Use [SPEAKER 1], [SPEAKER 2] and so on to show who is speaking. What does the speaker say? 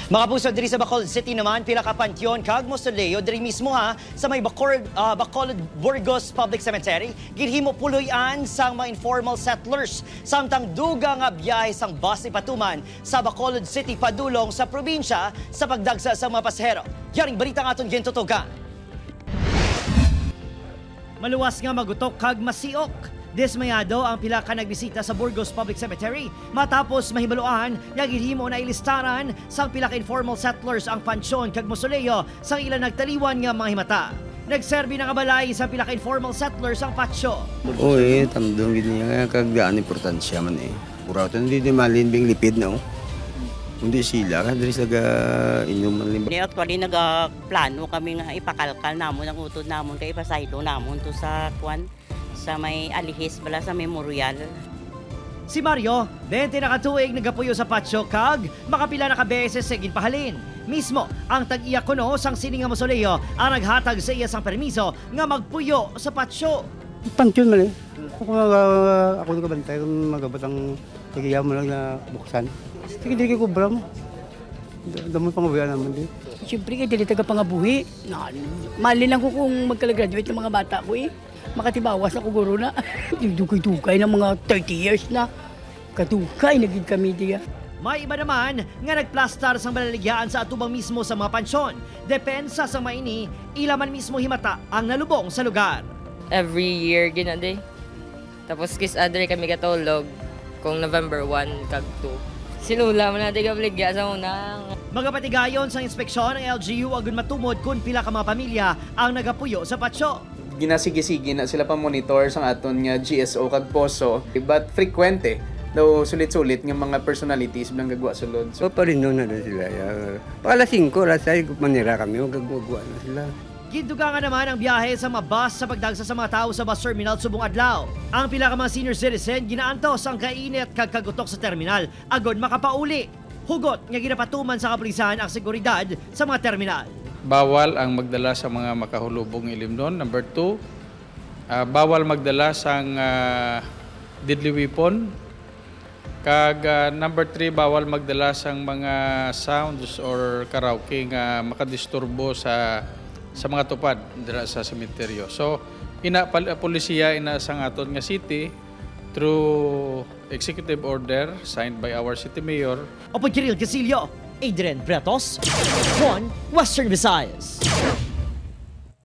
[SPEAKER 1] Mga puso, diri sa Bacolod City naman, pila ka pantyon kag mausoleo diri mismo ha sa may Bacolod Burgos Public Cemetery, ginhimo puloy-an sang mga informal settlers samtang duga nga biyahe sang bus ni patuman sa Bacolod City padulong sa probinsya sa pagdagsa sa mga pasahero. Yaring balita nga aton gintutugan. Maluwas nga magutok kag masiok. Dismayado ang pila ka nagbisita sa Burgos Public Cemetery matapos mahibaluan nga gihimo na ilistaran sang pila ka informal settlers ang pansyon kag mausoleo sang ilang nagtaliwan nga mga himata. Nagserbi ng kabalay sa pila ka informal settlers ang patsyo.
[SPEAKER 2] Oy, tamdong gid niya kag daan importansya man eh. Pura tan di malin bing lipid na oh. Hindi sila kan diri sa inom man limba.
[SPEAKER 3] Ni actually nagplano kami nga ipakalkal namon ang utod namon kay ipasaylo namon to sa kwan sa may alihis bala sa memorial.
[SPEAKER 1] Si Mario, 20 na katuig nagapuyo sa patsyo kag makapila na ka beses sa ginpahalin. Mismo ang tag-iya kuno sang sining nga mausoleo ang naghatag sa iya sang permiso nga magpuyo sa patsyo.
[SPEAKER 4] Pantyon man eh. Ako nagabantay kung magabat ang tagiya mo lang na buksan. Sige, di ko bram. Damo pangabuyan naman din.
[SPEAKER 5] Siyempre, dili taga pangabuhi. Mali lang ko kung magkalagraduate ng mga bata ko eh. Makatibawas ako guro na. Dugay-dugay ng mga 30 years na. Kadugay naging kami diya.
[SPEAKER 1] May iba naman nga nagplastar sang balaligyan sa atubang mismo sa mga pansyon. Depensa sa maini, ilaman mismo himata ang nalubong sa lugar.
[SPEAKER 6] Every year ginadi. Tapos kis adre kami katulog kung November 1 kag 2. Sinula man natin kabaligya sa unang.
[SPEAKER 1] Magapatigayon sa inspeksyon ng LGU agun matumod kung pila ka mga pamilya ang nagapuyo sa patsyo.
[SPEAKER 7] Ginasigi-sige na sila pa monitor sang aton nga GSO kag poso, but frequente daw sulit-sulit nga mga personalities bilang gagwa sulod.
[SPEAKER 2] So pa rin na sila. Pala 5 rasay manira kami gagwa na sila.
[SPEAKER 1] Ginduga nga naman ang biyahe sa mga bus sa pagdagsa sa mga tao sa bus terminal subong adlaw. Ang pila ka mga senior citizen ginaantos ang kainit kag kagutok sa terminal agod makapauli. Hugot nga ginapatuman sa kapulisan ang seguridad sa mga terminal.
[SPEAKER 8] Bawal ang magdala sa mga makahulubong ilimnon. Number 2, bawal magdala sang deadly weapon. Kag number 3, bawal magdala sang mga sounds or karaoke nga makadisturbo sa mga tupad dira sa sementeryo. So polisiya ina sang aton nga city through executive order signed by our city mayor.
[SPEAKER 1] Opo, Kiril Casillo, Adrian Bretos, 1 Western Visayas.